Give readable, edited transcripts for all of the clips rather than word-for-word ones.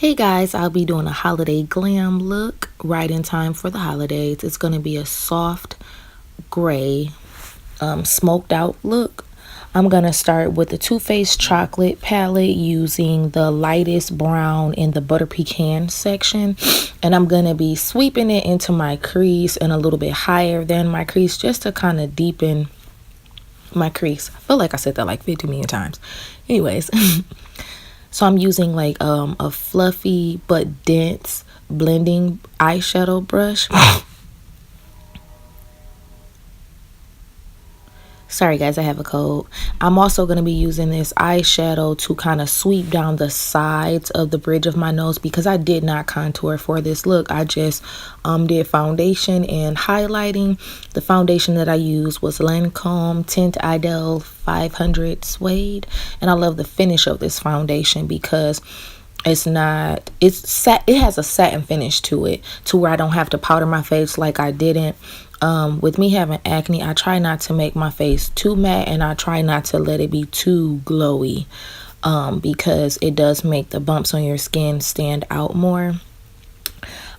Hey guys, I'll be doing a holiday glam look right in time for the holidays. It's going to be a soft gray smoked out look. I'm going to start with the Too Faced chocolate palette using the lightest brown in the butter pecan section. And I'm going to be sweeping it into my crease and a little bit higher than my crease just to kind of deepen my crease. I feel like I said that like 50 million times. Anyways. So I'm using like a fluffy but dense blending eyeshadow brush. Sorry guys, I have a cold. I'm also going to be using this eyeshadow to kind of sweep down the sides of the bridge of my nose because I did not contour for this look. I just did foundation and highlighting. The foundation that I used was Lancome Tint Idel 500 Suede, and I love the finish of this foundation because it has a satin finish to it, to where I don't have to powder my face like I didn't. With me having acne, I try not to make my face too matte, and I try not to let it be too glowy, because it does make the bumps on your skin stand out more.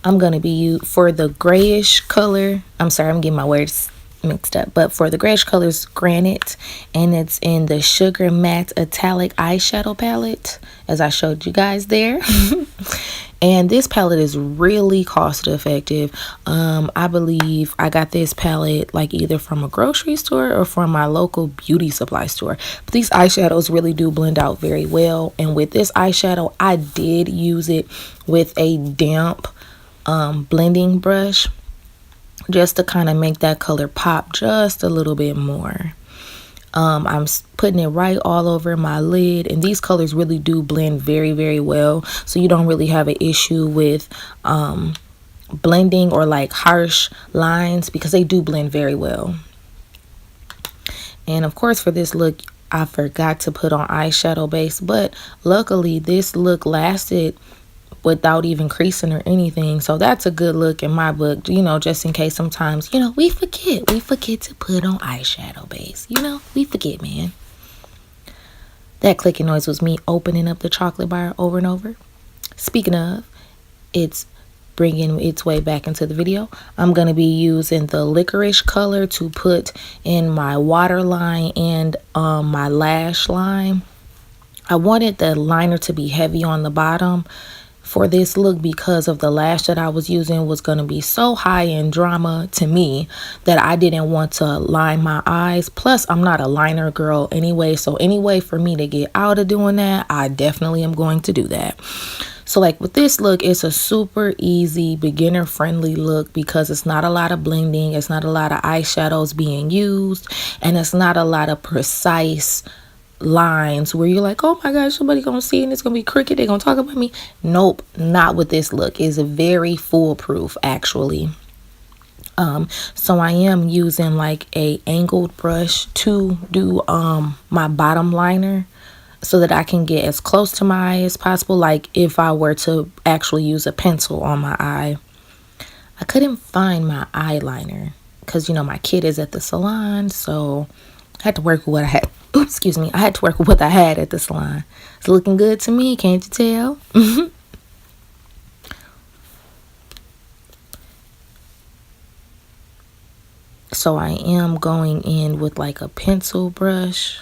I'm going to be for the grayish color. I'm sorry, I'm getting my words mixed up, but for the grayish colors, Granite, and it's in the Sugar Matte Metallic eyeshadow palette, as I showed you guys there. And this palette is really cost effective. I believe I got this palette like either from a grocery store or from my local beauty supply store. But these eyeshadows really do blend out very well. And with this eyeshadow, I did use it with a damp blending brush just to kind of make that color pop just a little bit more. I'm putting it right all over my lid, and these colors really do blend very, very well, so you don't really have an issue with blending or like harsh lines, because they do blend very well. And of course, for this look, I forgot to put on eyeshadow base, but luckily this look lasted without even creasing or anything, so that's a good look in my book. Just in case sometimes we forget to put on eyeshadow base. We forget, man. That clicking noise was me opening up the chocolate bar over and over. Speaking of, it's bringing its way back into the video. I'm going to be using the licorice color to put in my waterline and my lash line. I wanted the liner to be heavy on the bottom for this look because of the lash that I was using was going to be so high in drama to me that I didn't want to line my eyes. Plus, I'm not a liner girl anyway. So anyway, for me to get out of doing that, I definitely am going to do that. So like with this look, it's a super easy, beginner friendly look because it's not a lot of blending. It's not a lot of eyeshadows being used, and it's not a lot of precise lines where you're like, oh my gosh, somebody gonna see and it's gonna be crooked, they're gonna talk about me. Nope, not with this look. It's very foolproof actually. So I am using like a angled brush to do my bottom liner so that I can get as close to my eye as possible, like if I were to actually use a pencil on my eye. I couldn't find my eyeliner because my kid is at the salon, so I had to work with what I had. Oops, excuse me. I had to work with what I had at the salon. It's looking good to me, can't you tell? So I am going in with like a pencil brush,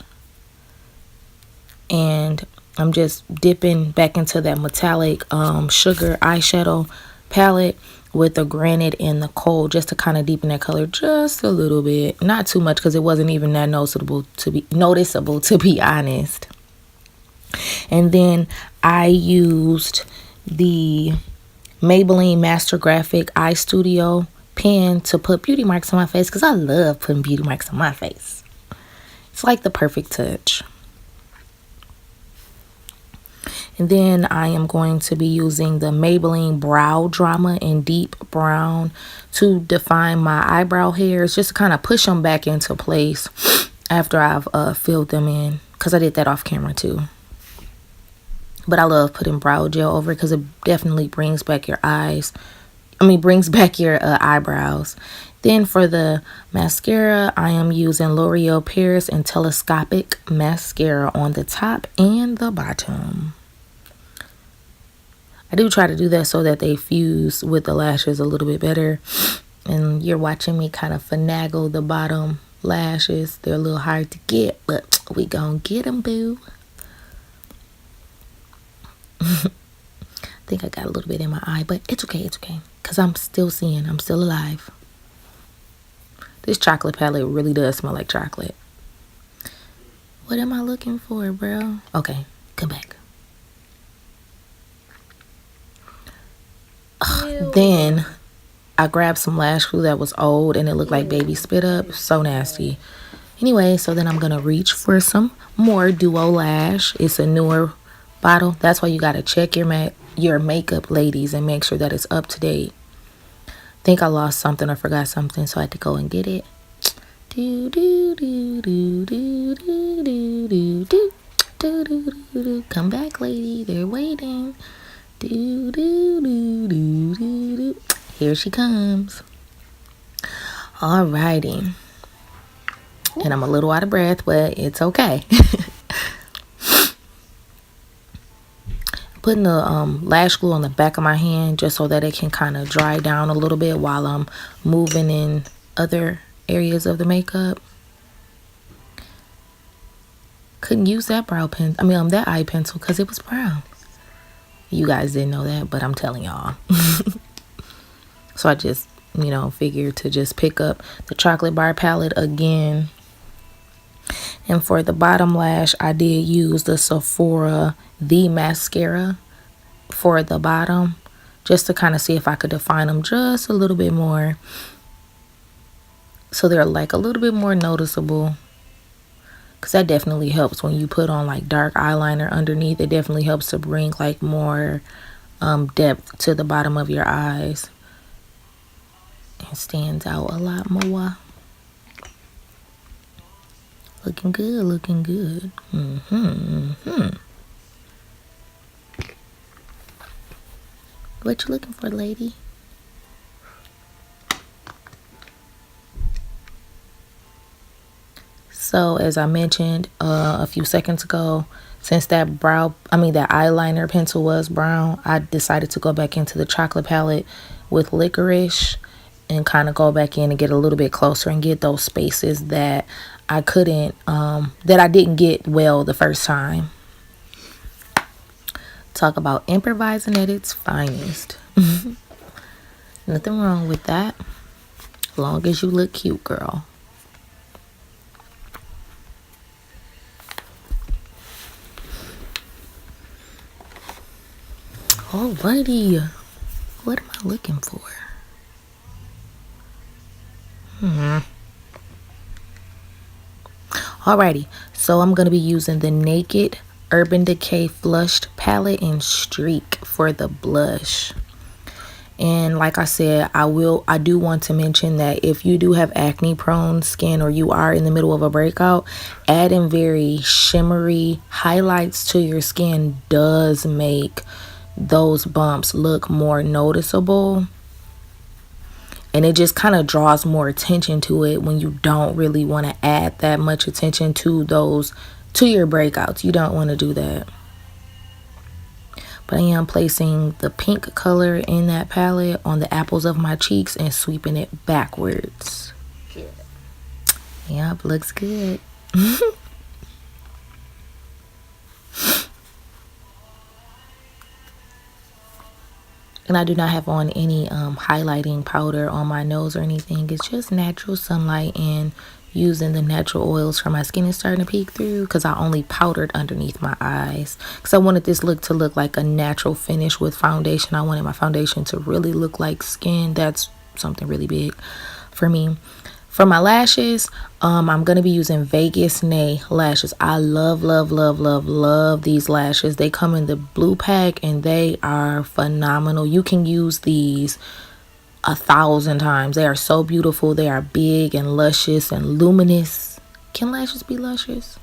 and I'm just dipping back into that metallic sugar eyeshadow palette with the Granite and the Cold, just to kind of deepen that color just a little bit. Not too much because it wasn't even that noticeable to be honest. And then I used the Maybelline Master Graphic Eye Studio pen to put beauty marks on my face because I love putting beauty marks on my face. It's like the perfect touch. And then I am going to be using the Maybelline Brow Drama in Deep Brown to define my eyebrow hairs, just to kind of push them back into place after I've filled them in, because I did that off camera too. But I love putting brow gel over because it definitely brings back your eyebrows. Then for the mascara, I am using L'Oreal Paris and Telescopic Mascara on the top and the bottom. I do try to do that so that they fuse with the lashes a little bit better. And you're watching me kind of finagle the bottom lashes. They're a little hard to get, but we gonna get them, boo. I think I got a little bit in my eye, but it's okay, it's okay. Because I'm still seeing, I'm still alive. This chocolate palette really does smell like chocolate. What am I looking for, bro? Okay, come back. Then I grabbed some lash glue that was old and it looked like baby spit up. So nasty. Anyway, so then I'm going to reach for some more Duo Lash. It's a newer bottle. That's why you got to check your makeup, ladies, and make sure that it's up to date. Think I lost something or forgot something, so I had to go and get it. Do do do do do do do do do do do do. Come back, lady. They're waiting. Do do do do do do. Here she comes. Alrighty. And I'm a little out of breath, but it's okay. Putting the lash glue on the back of my hand just so that it can kind of dry down a little bit while I'm moving in other areas of the makeup. Couldn't use that that eye pencil because it was brown. You guys didn't know that, but I'm telling y'all. So I just, figured to just pick up the chocolate bar palette again. And for the bottom lash, I did use the Sephora The Mascara for the bottom, just to kind of see if I could define them just a little bit more. So they're like a little bit more noticeable. Because that definitely helps when you put on like dark eyeliner underneath. It definitely helps to bring like more depth to the bottom of your eyes. It stands out a lot more. Looking good, looking good. What you looking for, lady? So as I mentioned a few seconds ago, since that eyeliner pencil was brown, I decided to go back into the chocolate palette with licorice and kind of go back in and get a little bit closer and get those spaces that I didn't get well the first time. Talk about improvising at its finest. Nothing wrong with that. As long as you look cute, girl. Alrighty. What am I looking for? Alrighty. So I'm going to be using the Naked Urban Decay Flushed Palette in Streak for the blush. And like I said, I do want to mention that if you do have acne prone skin or you are in the middle of a breakout, adding very shimmery highlights to your skin does make those bumps look more noticeable. And it just kind of draws more attention to it when you don't really want to add that much attention to your breakouts. You don't want to do that. But I am placing the pink color in that palette on the apples of my cheeks and sweeping it backwards. Yep, looks good. And I do not have on any highlighting powder on my nose or anything. It's just natural sunlight and using the natural oils for my skin is starting to peek through because I only powdered underneath my eyes. Because I wanted this look to look like a natural finish with foundation. I wanted my foundation to really look like skin. That's something really big for me. For my lashes, I'm going to be using Vegas Nay lashes. I love, love, love, love, love these lashes. They come in the blue pack and they are phenomenal. You can use these 1,000 times. They are so beautiful. They are big and luscious and luminous. Can lashes be luscious?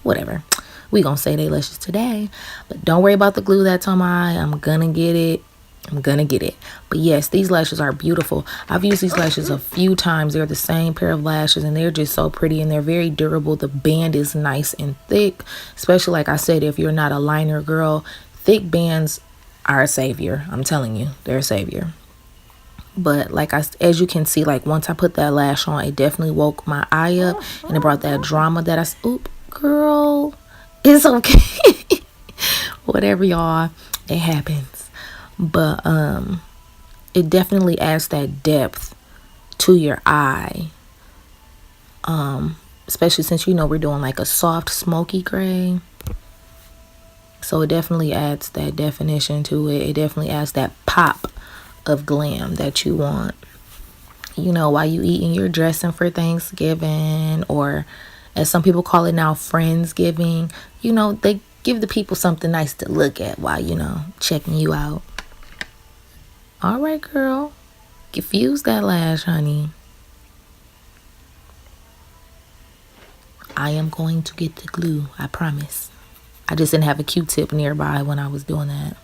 Whatever. We gonna say they luscious today. But don't worry about the glue that's on my eye. I'm gonna get it. But yes, these lashes are beautiful. I've used these lashes a few times. They're the same pair of lashes and they're just so pretty and they're very durable. The band is nice and thick, especially like I said, if you're not a liner girl. Thick bands are a savior. I'm telling you, they're a savior. But like as you can see, like once I put that lash on, it definitely woke my eye up, and it brought that drama that oop, girl, it's okay. Whatever, y'all, it happens. But it definitely adds that depth to your eye, especially since we're doing like a soft smoky gray. So it definitely adds that definition to it. It definitely adds that pop of glam that you want. While you eating, you're dressing for Thanksgiving, or as some people call it now, Friendsgiving. They give the people something nice to look at while, checking you out. All right, girl. Fuse that lash, honey. I am going to get the glue, I promise. I just didn't have a Q-tip nearby when I was doing that.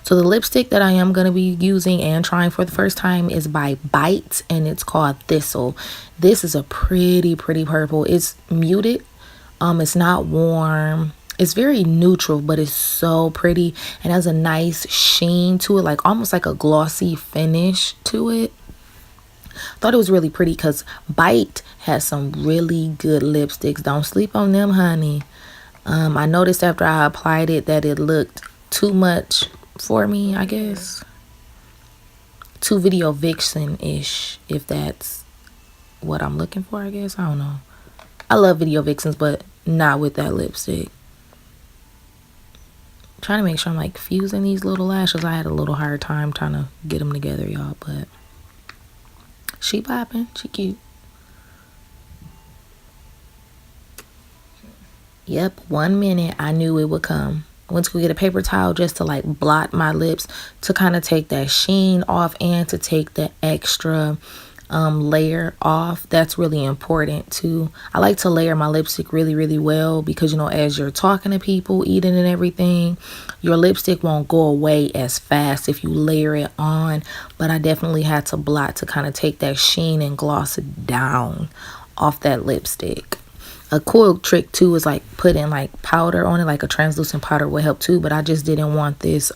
So the lipstick that I am going to be using and trying for the first time is by Bite, and it's called Thistle. This is a pretty purple. It's muted. It's not warm. It's very neutral, but it's so pretty and has a nice sheen to it, like almost like a glossy finish to it. Thought it was really pretty because Bite has some really good lipsticks. Don't sleep on them, honey. I noticed after I applied it that it looked too much for me, I guess. Too video vixen-ish, if that's what I'm looking for, I guess. I don't know. I love video vixens, but not with that lipstick. Trying to make sure I'm like fusing these little lashes. I had a little hard time trying to get them together, y'all, but she popping. She cute. Yep, 1 minute I knew it would come. I went to go get a paper towel just to like blot my lips, to kind of take that sheen off and to take the extra layer off. That's really important too. I like to layer my lipstick really well because as you're talking to people, eating and everything, your lipstick won't go away as fast if you layer it on. But I definitely had to blot to kind of take that sheen and gloss it down off that lipstick. A cool trick too is like putting like powder on it, like a translucent powder will help too, but I just didn't want this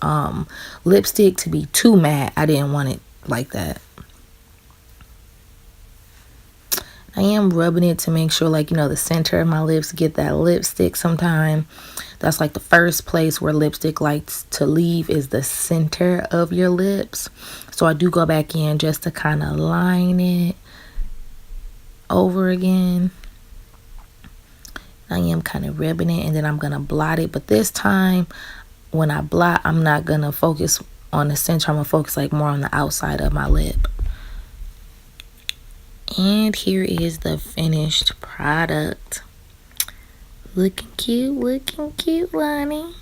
lipstick to be too matte. I didn't want it like that. I am rubbing it to make sure, like, the center of my lips get that lipstick sometime. That's like the first place where lipstick likes to leave, is the center of your lips. So I do go back in just to kind of line it over again. I am kind of rubbing it, and then I'm going to blot it. But this time, when I blot, I'm not going to focus on the center. I'm going to focus like more on the outside of my lip. And here is the finished product. Looking cute, honey.